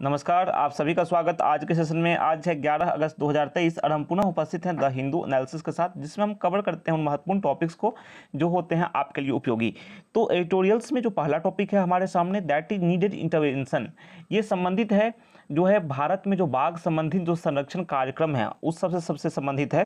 नमस्कार, आप सभी का स्वागत आज के सेशन में। आज है 11 अगस्त 2023 और हम पुनः उपस्थित हैं द हिंदू एनालिसिस के साथ, जिसमें हम कवर करते हैं उन महत्वपूर्ण टॉपिक्स को जो होते हैं आपके लिए उपयोगी। तो एडिटोरियल्स में जो पहला टॉपिक है हमारे सामने, दैट इज नीडेड इंटरवेंशन। ये संबंधित है जो है भारत में जो बाघ संबंधित जो संरक्षण कार्यक्रम है उस सबसे संबंधित है।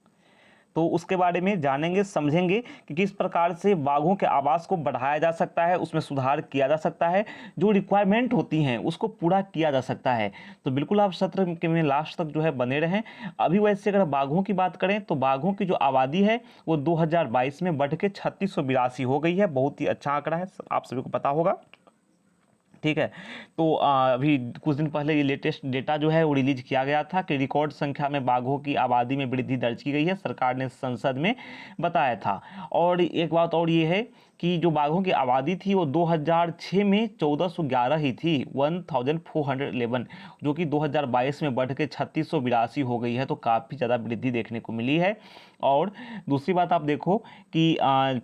तो उसके बारे में जानेंगे, समझेंगे कि किस प्रकार से बाघों के आवास को बढ़ाया जा सकता है, उसमें सुधार किया जा सकता है, जो रिक्वायरमेंट होती हैं उसको पूरा किया जा सकता है। तो बिल्कुल आप सत्र के में लास्ट तक जो है बने रहें। अभी वैसे अगर बाघों की बात करें तो बाघों की जो आबादी है वो 2022 में बढ़ के 3682 हो गई है। बहुत ही अच्छा आंकड़ा है, आप सभी को पता होगा। ठीक है, तो अभी कुछ दिन पहले ये लेटेस्ट डेटा जो है वो रिलीज किया गया था कि रिकॉर्ड संख्या में बाघों की आबादी में वृद्धि दर्ज की गई है, सरकार ने संसद में बताया था। और एक बात और ये है कि जो बाघों की आबादी थी वो 2006 में 1411 ही थी, 1411, जो कि 2022 में बढ़ के 3682 हो गई है। तो काफ़ी ज़्यादा वृद्धि देखने को मिली है। और दूसरी बात आप देखो कि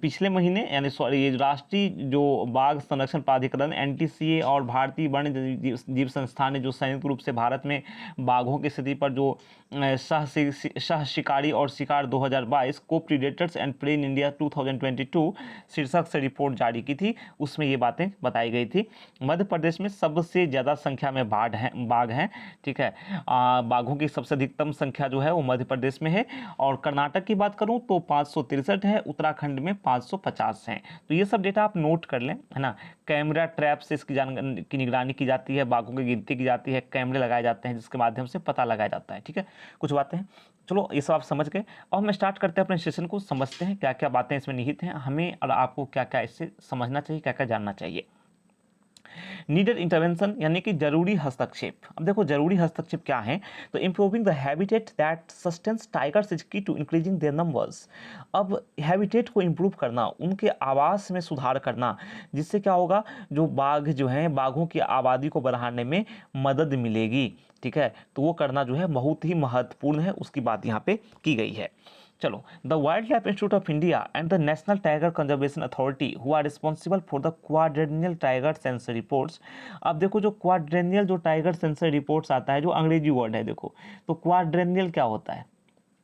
पिछले महीने यानी ये राष्ट्रीय जो बाघ संरक्षण प्राधिकरण NTCA और भारतीय वन्य जीव संस्थान ने जो संयुक्त रूप से भारत में बाघों की स्थिति पर जो सह शिकारी और शिकार 2022 को predators and prey in India 2022 शीर्षक से रिपोर्ट जारी की थी, उसमें ये बातें बताई गई थी। मध्य प्रदेश में सबसे ज़्यादा संख्या में बाघ हैं। ठीक है, बाघों की सबसे अधिकतम संख्या जो है वो मध्य प्रदेश में है। और कर्नाटक की बात करूं तो 563 है, उत्तराखंड में 550 हैं। तो ये सब डेटा आप नोट कर लें, है ना। कैमरा ट्रैप से इसकी निगरानी की जाती है, बाघों की गिनती की जाती है, कैमरे लगाए जाते हैं जिसके माध्यम से पता लगाया जाता है। ठीक है, कुछ बातें हैं, चलो ये सब आप समझ गए। अब हम स्टार्ट करते हैं अपने सेशन को, समझते हैं क्या क्या बातें इसमें निहित हैं, हमें और आपको क्या क्या इससे समझना चाहिए, क्या क्या जानना चाहिए। नीडेड इंटरवेंशन यानी कि जरूरी हस्तक्षेप। अब देखो जरूरी हस्तक्षेप क्या है, तो improving the habitat that sustains tigers is की टू इंक्रीजिंग देयर नंबर्स। अब हैबिटेट को इम्प्रूव करना, उनके आवास में सुधार करना, जिससे क्या होगा, जो बाघ जो हैं, बाघों की आबादी को बढ़ाने में मदद मिलेगी। ठीक है, तो वो करना जो है बहुत ही महत्वपूर्ण है, उसकी बात यहाँ पे की गई है। चलो, the wild life institute of India and the national tiger conservation authority who are responsible for the quadrennial tiger census reports. अब देखो जो क्वाड्रेनियल जो टाइगर सेंसर रिपोर्ट्स आता है, जो अंग्रेजी वर्ड है, देखो तो क्वाड्रेनियल क्या होता है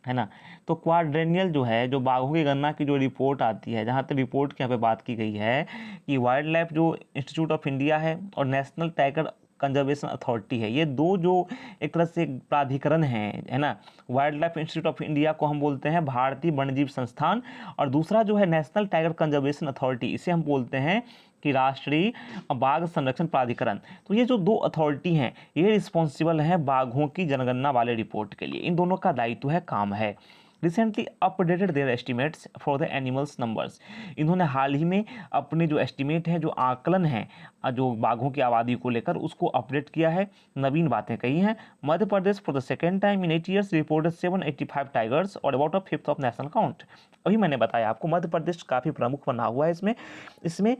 ना। तो क्वाड्रेनियल जो है, जो बाघों की गणना की जो रिपोर्ट आती है, जहाँ तक रिपोर्ट की यहाँ पे बात की गई है कि वाइल्ड लाइफ जो इंस्टीट्यूट ऑफ इंडिया है और नेशनल टाइगर कंजर्वेशन अथॉरिटी है, ये दो जो एक तरह से प्राधिकरण हैं, है ना। Wild life institute of India को हम बोलते हैं भारतीय वन्यजीव संस्थान, और दूसरा जो है नेशनल टाइगर कंजर्वेशन अथॉरिटी, इसे हम बोलते हैं कि राष्ट्रीय बाघ संरक्षण प्राधिकरण। तो ये जो दो अथॉरिटी हैं ये रिस्पॉन्सिबल हैं बाघों की जनगणना वाले रिपोर्ट के लिए, इन दोनों का दायित्व है, काम है। Recently updated their estimates for the animals numbers. इन्होंने हाल ही में अपने जो एस्टिमेट है, जो आकलन है जो बाघों की आबादी को लेकर, उसको अपडेट किया है, नवीन बातें कही हैं। Madhya Pradesh for the second time in 8 years reported 785 tigers और अबाउट 1/5 ऑफ नेशनल काउंट। अभी मैंने बताया आपको मध्य प्रदेश काफ़ी प्रमुख बना हुआ है इसमें।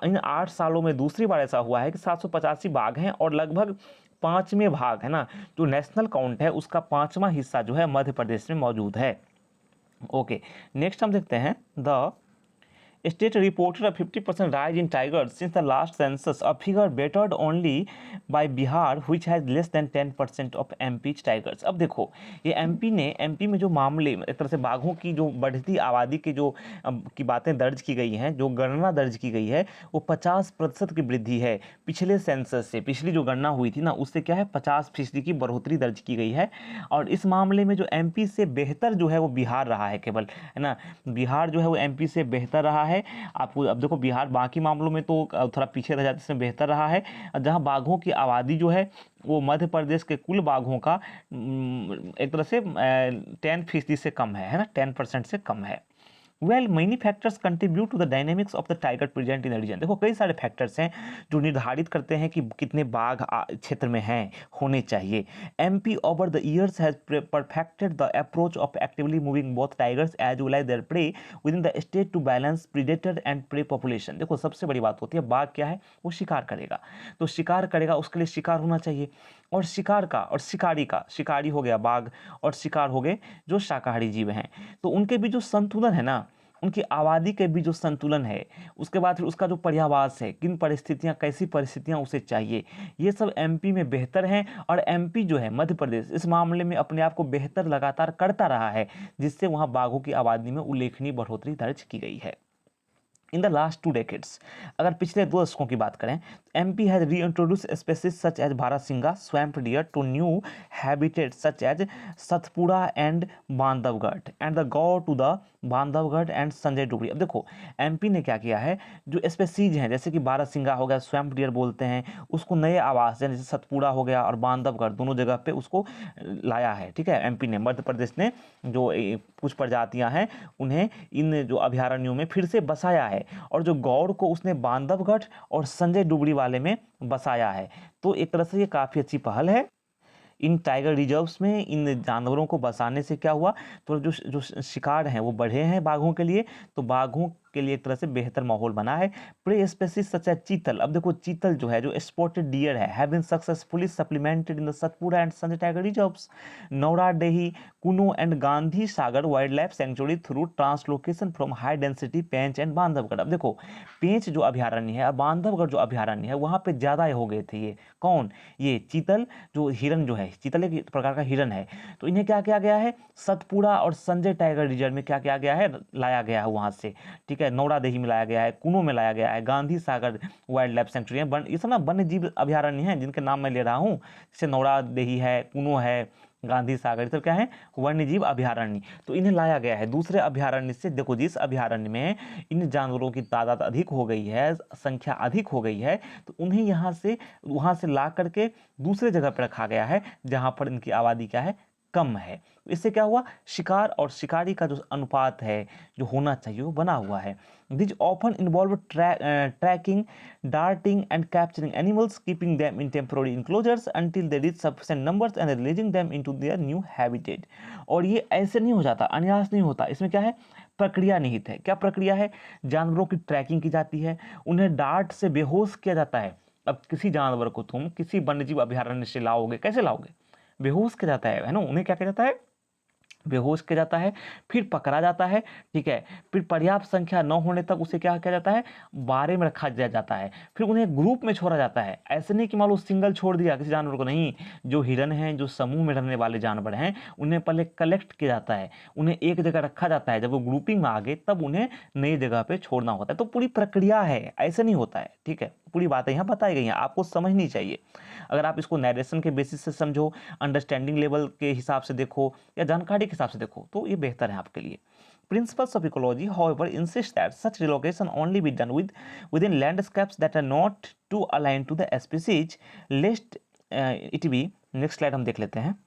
इन 8 सालों में दूसरी बार ऐसा हुआ है कि 785 बाघ हैं और लगभग पाँचवें भाग, है ना, जो नेशनल काउंट है उसका 5वां हिस्सा जो है मध्य प्रदेश में मौजूद है। ओके, नेक्स्ट हम देखते हैं the state reported a 50% rise in tigers since the last census, a figure bettered only by Bihar which has less than 10% of MP's tigers। अब देखो ये MP में जो मामले एक तरह से बाघों की जो बढ़ती आबादी के जो की बातें दर्ज की गई हैं, जो गणना दर्ज की गई है, वो 50% की वृद्धि है पिछले सेंसस से। पिछली जो गणना हुई थी ना, उससे क्या है 50% की बढ़ोतरी दर्ज की गई है। और इस मामले में जो MP से बेहतर जो है वो बिहार रहा है केवल, है ना। बिहार जो है वो MP से बेहतर रहा है। आपको अब देखो बिहार बाकी मामलों में तो थोड़ा पीछे रह जाता है, इसमें बेहतर रहा है। जहां बाघों की आबादी जो है वो मध्य प्रदेश के कुल बाघों का एक तरह से 10% से कम है ना, 10% से कम है। Well many factors contribute to the dynamics of the tiger present in region. देखो कई सारे फैक्टर्स हैं जो निर्धारित करते हैं कि कितने बाघ क्षेत्र में हैं, होने चाहिए। MP over the years has perfected the approach of actively moving both tigers as well as their prey within the state to balance predator and prey population. देखो सबसे बड़ी बात होती है, बाघ क्या है, वो शिकार करेगा, तो शिकार करेगा, उसके लिए शिकार होना चाहिए। और शिकार का और शिकारी का, शिकारी हो गया बाघ और शिकार हो गए जो शाकाहारी जीव हैं, तो उनके बीच जो संतुलन है ना, उनकी आबादी के बीच जो संतुलन है, उसके बाद फिर उसका जो पर्यावास है, किन परिस्थितियाँ, कैसी परिस्थितियाँ उसे चाहिए, ये सब एमपी में बेहतर हैं। और एमपी जो है, मध्य प्रदेश, इस मामले में अपने आप को बेहतर लगातार करता रहा है, जिससे वहाँ बाघों की आबादी में उल्लेखनीय बढ़ोतरी दर्ज की गई है। इन द लास्ट 2 डेकेड्स, अगर पिछले 2 दशकों की बात करें, MP has reintroduce species such as barasingha, swamp deer to new habitat such as Satpura and Bandhavgarh and the gaur to the Bandhavgarh and Sanjay Dubri. अब देखो MP ने क्या किया है, जो स्पेसीज हैं जैसे कि बारहसिंगा हो गया, स्वैम्प डियर बोलते हैं उसको, नए आवास जैसे सतपुड़ा हो गया और बांधवगढ़, दोनों जगह पे उसको लाया है। ठीक है, MP ने, मध्य प्रदेश ने जो कुछ प्रजातियां हैं उन्हें इन जो अभयारण्यों में फिर से बसाया है, और जो गौड़ को उसने बांधवगढ़ और संजय डुबरी वाले में बसाया है। तो एक तरह से ये काफ़ी अच्छी पहल है। इन टाइगर रिजर्व्स में इन जानवरों को बसाने से क्या हुआ, तो जो शिकार हैं वो बढ़े हैं बाघों के लिए, तो बाघों के लिए एक तरह से बेहतर माहौल बना है। प्रे स्पेसीज सच एज चीतल, अब देखो चीतल जो है, जो स्पॉटेड डियर है, have been successfully supplemented in the Satpura and Sanjay tiger reserves, Nauradehi, Kuno and Gandhi Sagar wild life sanctuary through translocation from high density Pench and Bandhavgarh. अब देखो पेंच जो अभयारण्य है और बांधवगढ़ जो अभयारण्य है, वहाँ पे ज़्यादा हो गए थे ये कौन, ये चीतल, जो हिरन जो है, चीतल एक प्रकार का हिरन है, तो इन्हें क्या किया गया है, सतपुड़ा और संजय टाइगर रिजर्व में क्या किया गया है, लाया गया है वहाँ से। ठीक है, नौरादेही में लाया गया है, कुनो में लाया गया है, Gandhi Sagar wild life century है, ये सब ना वन्य जीव अभयारण्य हैं जिनके नाम मैं ले रहा हूँ, जैसे नौरादेही है, कुनो है, गांधी सागर, तो क्या है, वन्य जीव अभयारण्य। तो इन्हें लाया गया है दूसरे अभयारण्य से। देखो जिस अभयारण्य में इन जानवरों की तादाद अधिक हो गई है, संख्या अधिक हो गई है, तो उन्हें वहाँ से ला करके दूसरे जगह पर रखा गया है जहाँ पर इनकी आबादी क्या है, कम है। इससे क्या हुआ, शिकार और शिकारी का जो अनुपात है, जो होना चाहिए, वो बना हुआ है। This often involve tracking, darting and capturing animals, keeping them in temporary enclosures until they reach sufficient numbers and releasing them into their new habitat. और ये ऐसे नहीं हो जाता, अनायास नहीं होता, इसमें क्या है, प्रक्रिया निहित है। क्या प्रक्रिया है, जानवरों की ट्रैकिंग की जाती है, उन्हें डार्ट से बेहोश किया जाता है। अब किसी जानवर को तुम किसी वन्यजीव अभयारण्य से लाओगे, कैसे लाओगे, बेहोश किया जाता है ना, उन्हें क्या किया जाता है, बेहोश किया जाता है, फिर पकड़ा जाता है। ठीक है, फिर पर्याप्त संख्या न होने तक उसे क्या किया जाता है, बारे में रखा जाता है, फिर उन्हें ग्रुप में छोड़ा जाता है। ऐसे नहीं कि मान लो सिंगल छोड़ दिया किसी जानवर को, नहीं, जो हिरन हैं, जो समूह में रहने वाले जानवर हैं, उन्हें पहले कलेक्ट किया जाता है, उन्हें एक जगह रखा जाता है, जब वो ग्रुपिंग में आ गए तब उन्हें नई जगह पर छोड़ना होता है। तो पूरी प्रक्रिया है, ऐसे नहीं होता है। ठीक है, पूरी बातें यहाँ बताई गई हैं, आपको समझनी चाहिए। अगर आप इसको नरेशन के बेसिस से समझो, अंडरस्टैंडिंग लेवल के हिसाब से देखो, या जानकारी के हिसाब से देखो, तो ये बेहतर है आपके लिए। Principles of ecology, however, insist that such relocation only be done within landscapes that are not too aligned to the species, lest it be, next slide हम देख लेते हैं,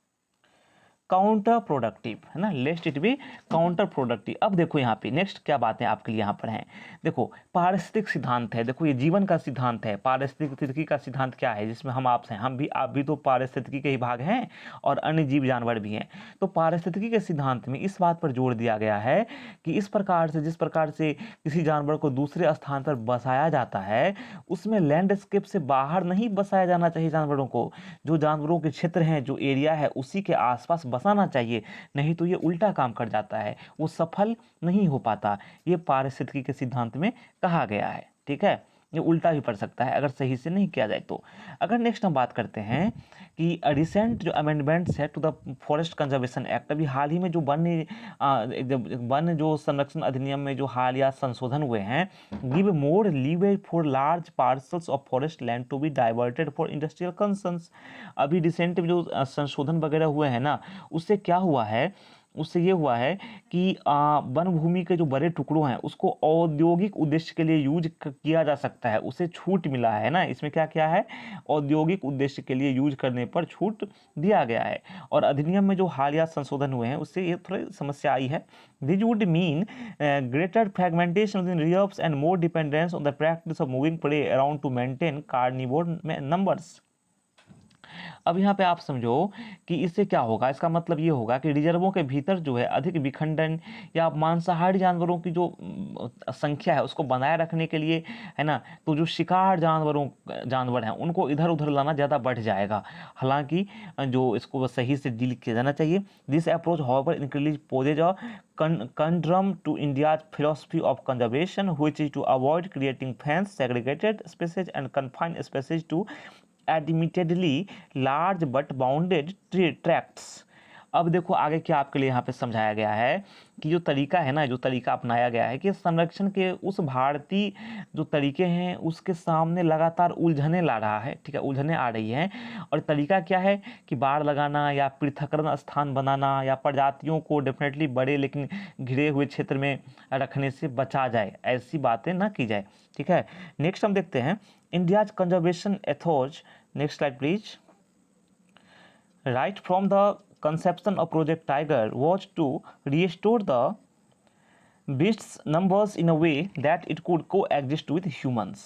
काउंटर प्रोडक्टिव, है ना, लेस्ट इट बी काउंटर प्रोडक्टिव। अब देखो यहाँ पे नेक्स्ट क्या बातें आपके लिए यहाँ पर हैं। देखो पारिस्थितिक सिद्धांत है, देखो ये जीवन का सिद्धांत है। पारिस्थितिकी का सिद्धांत क्या है, जिसमें हम आपसे, आप भी तो पारिस्थितिकी के ही भाग हैं और अन्य जीव जानवर भी हैं। तो पारिस्थितिकी के सिद्धांत में इस बात पर जोर दिया गया है कि इस प्रकार से, जिस प्रकार से किसी जानवर को दूसरे स्थान पर बसाया जाता है, उसमें लैंडस्केप से बाहर नहीं बसाया जाना चाहिए जानवरों को। जो जानवरों के क्षेत्र हैं, जो एरिया है, उसी के आसपास बसाना चाहिए, नहीं तो ये उल्टा काम कर जाता है, वो सफल नहीं हो पाता। ये पारिस्थितिकी के सिद्धांत में कहा गया है। ठीक है, ये उल्टा भी पड़ सकता है अगर सही से नहीं किया जाए तो। अगर नेक्स्ट हम बात करते हैं कि रिसेंट जो अमेंडमेंट्स है to the forest conservation act, अभी हाल ही में जो वन जो संरक्षण अधिनियम में जो हालिया संशोधन हुए हैं, give more leeway for large parcels of forest land to be diverted for industrial concerns. अभी रिसेंट जो संशोधन वगैरह हुए हैं ना, उससे क्या हुआ है, उससे ये हुआ है कि वन भूमि के जो बड़े टुकड़ों हैं उसको औद्योगिक उद्देश्य के लिए यूज किया जा सकता है, उसे छूट मिला है ना। इसमें क्या क्या है, औद्योगिक उद्देश्य के लिए यूज करने पर छूट दिया गया है। और अधिनियम में जो हालिया संशोधन हुए हैं उससे ये थोड़ी समस्या आई है। This would mean greater fragmentation in reserves and more dependence on the practice of moving prey around to maintain carnivore numbers. अब यहाँ पे आप समझो कि इससे क्या होगा, इसका मतलब ये होगा कि रिजर्वों के भीतर जो है अधिक विखंडन या मांसाहारी जानवरों की जो संख्या है उसको बनाए रखने के लिए, है ना, तो जो शिकार जानवर हैं उनको इधर उधर लाना ज़्यादा बढ़ जाएगा। हालांकि जो इसको सही से डील किया जाना चाहिए। This approach however increase possess a conundrum to India's philosophy of conservation, which is to avoid creating fenced, segregated species and confined species to admittedly large but bounded tracts। अब देखो आगे क्या आपके लिए यहाँ पे समझाया गया है कि जो तरीका है ना, जो तरीका अपनाया गया है कि संरक्षण के उस भारतीय जो तरीके हैं उसके सामने लगातार उलझने ला रहा है, ठीक है, उलझने आ रही हैं। और तरीका क्या है कि बाड़ लगाना या पृथकरण स्थान बनाना या प्रजातियों को डेफिनेटली बड़े लेकिन घिरे हुए क्षेत्र में रखने से बचा जाए, ऐसी बातें ना की जाए, ठीक है। नेक्स्ट हम देखते हैं India's conservation ethos. Next slide please. Right from the conception of Project Tiger was to restore the beasts numbers in a way that it could coexist with humans।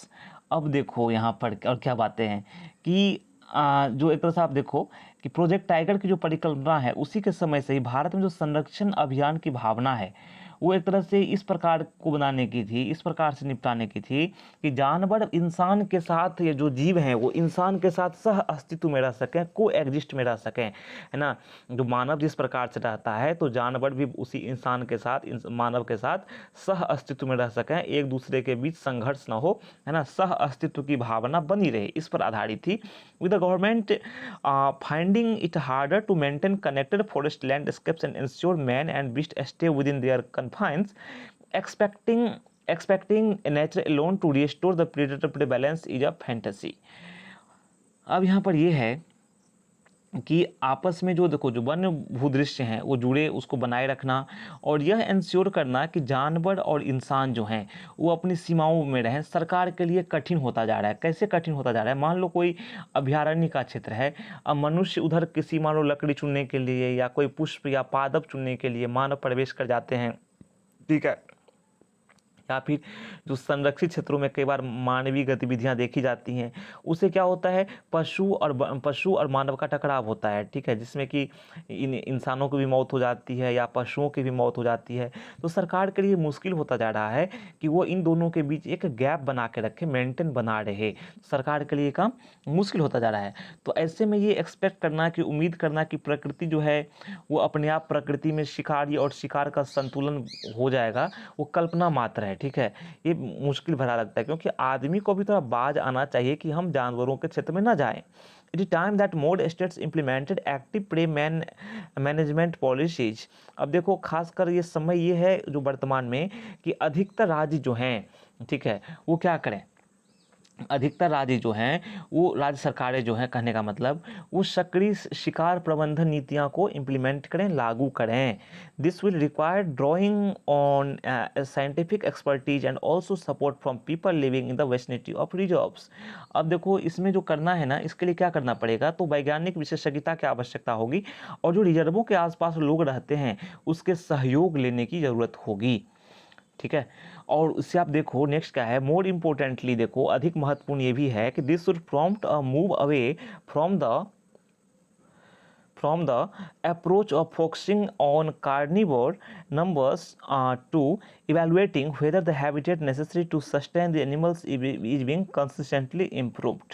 अब देखो यहाँ पर और क्या बातें हैं कि जो एक तरह से आप देखो कि प्रोजेक्ट टाइगर की जो परिकल्पना है उसी के समय से ही भारत में जो संरक्षण अभियान की भावना है वो एक तरह से इस प्रकार को बनाने की थी, इस प्रकार से निपटाने की थी कि जानवर इंसान के साथ, ये जो जीव हैं वो इंसान के साथ सह अस्तित्व में रह सकें, को एग्जिस्ट में रह सकें, है ना। जो मानव जिस प्रकार से रहता है तो जानवर भी उसी इंसान के साथ, मानव के साथ सह अस्तित्व में रह सकें, एक दूसरे के बीच संघर्ष ना हो, है ना, सह अस्तित्व की भावना बनी रहे, इस पर आधारित थी। With the government finding it harder to maintain connected forest landscapes and ensure man and beast stay within their confines, expecting nature alone to restore the predator balance is a fantasy। अब यहाँ पर ये है कि आपस में जो देखो जो वन्य भूदृश्य हैं वो जुड़े, उसको बनाए रखना और यह इंश्योर करना कि जानवर और इंसान जो हैं वो अपनी सीमाओं में रहें, सरकार के लिए कठिन होता जा रहा है। कैसे कठिन होता जा रहा है? मान लो कोई अभयारण्य का क्षेत्र है, अब मनुष्य उधर किसी मान लो लकड़ी चुनने के लिए या कोई पुष्प या पादप चुनने के लिए मानव प्रवेश कर जाते हैं, ठीक है, या फिर जो संरक्षित क्षेत्रों में कई बार मानवीय गतिविधियां देखी जाती हैं, उससे क्या होता है, पशु और मानव का टकराव होता है, ठीक है, जिसमें कि इंसानों की भी मौत हो जाती है या पशुओं की भी मौत हो जाती है। तो सरकार के लिए मुश्किल होता जा रहा है कि वो इन दोनों के बीच एक गैप बना के रखे, मेंटेन बना रहे, सरकार के लिए काम मुश्किल होता जा रहा है। तो ऐसे में ये एक्सपेक्ट करना कि उम्मीद करना कि प्रकृति जो है वो अपने आप प्रकृति में शिकारी और शिकार का संतुलन हो जाएगा, वो कल्पना मात्र है, ठीक है। ये मुश्किल भरा लगता है क्योंकि आदमी को भी थोड़ा बाज आना चाहिए कि हम जानवरों के क्षेत्र में ना जाएं। It is time that more states implemented active pray management policies. अब देखो खासकर ये समय ये है जो वर्तमान में कि अधिकतर राज्य जो हैं, ठीक है, वो क्या करें, अधिकतर राज्य जो हैं वो राज्य सरकारें जो हैं, कहने का मतलब वो सक्रिय शिकार प्रबंधन नीतियां को इम्प्लीमेंट करें, लागू करें। This will require drawing on scientific expertise and also support from people living in the vicinity of reserves. अब देखो इसमें जो करना है ना, इसके लिए क्या करना पड़ेगा, तो वैज्ञानिक विशेषज्ञता की आवश्यकता होगी और जो रिजर्वों के आसपास लोग रहते हैं उसके सहयोग लेने की ज़रूरत होगी, ठीक है। और उससे आप देखो नेक्स्ट क्या है, मोर इम्पोर्टेंटली देखो अधिक महत्वपूर्ण ये भी है कि this should prompt a move away from the approach of focusing on carnivore numbers to evaluating whether the habitat necessary to sustain the animals is being consistently improved.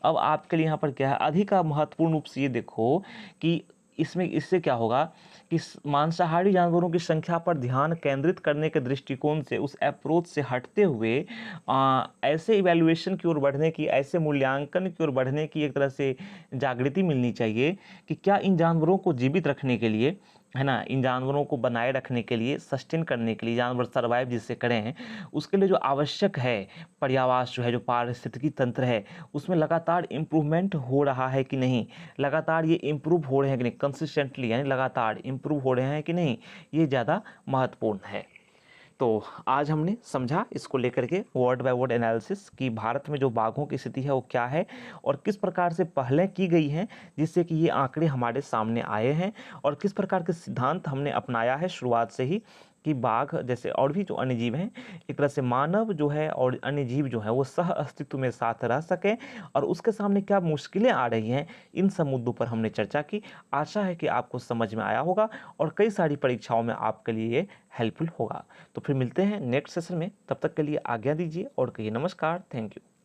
अब आपके लिए यहाँ पर क्या है, अधिक महत्वपूर्ण रूप से ये देखो कि इससे क्या होगा कि मांसाहारी जानवरों की संख्या पर ध्यान केंद्रित करने के दृष्टिकोण से, उस अप्रोच से हटते हुए ऐसे इवैल्यूएशन की ओर बढ़ने की, ऐसे मूल्यांकन की ओर बढ़ने की एक तरह से जागृति मिलनी चाहिए कि क्या इन जानवरों को जीवित रखने के लिए, है ना, इन जानवरों को बनाए रखने के लिए, सस्टेन करने के लिए, जानवर सर्वाइव जिससे करें, उसके लिए जो आवश्यक है पर्यावास जो है, जो पारिस्थितिकी तंत्र है, उसमें लगातार इम्प्रूवमेंट हो रहा है कि नहीं, लगातार ये इम्प्रूव हो रहे हैं कि नहीं, कंसिस्टेंटली यानी लगातार इम्प्रूव हो रहे हैं कि नहीं, ये ज़्यादा महत्वपूर्ण है। तो आज हमने समझा इसको लेकर के वर्ड बाय वर्ड एनालिसिस कि भारत में जो बाघों की स्थिति है वो क्या है और किस प्रकार से पहले की गई हैं जिससे कि ये आंकड़े हमारे सामने आए हैं और किस प्रकार के सिद्धांत हमने अपनाया है शुरुआत से ही कि बाघ जैसे और भी जो अन्य जीव हैं, एक तरह से मानव जो है और अन्य जीव जो है वो सह अस्तित्व में साथ रह सके और उसके सामने क्या मुश्किलें आ रही हैं, इन सब मुद्दों पर हमने चर्चा की। आशा है कि आपको समझ में आया होगा और कई सारी परीक्षाओं में आपके लिए ये हेल्पफुल होगा। तो फिर मिलते हैं नेक्स्ट सेशन में, तब तक के लिए आज्ञा दीजिए और कहिए नमस्कार, थैंक यू।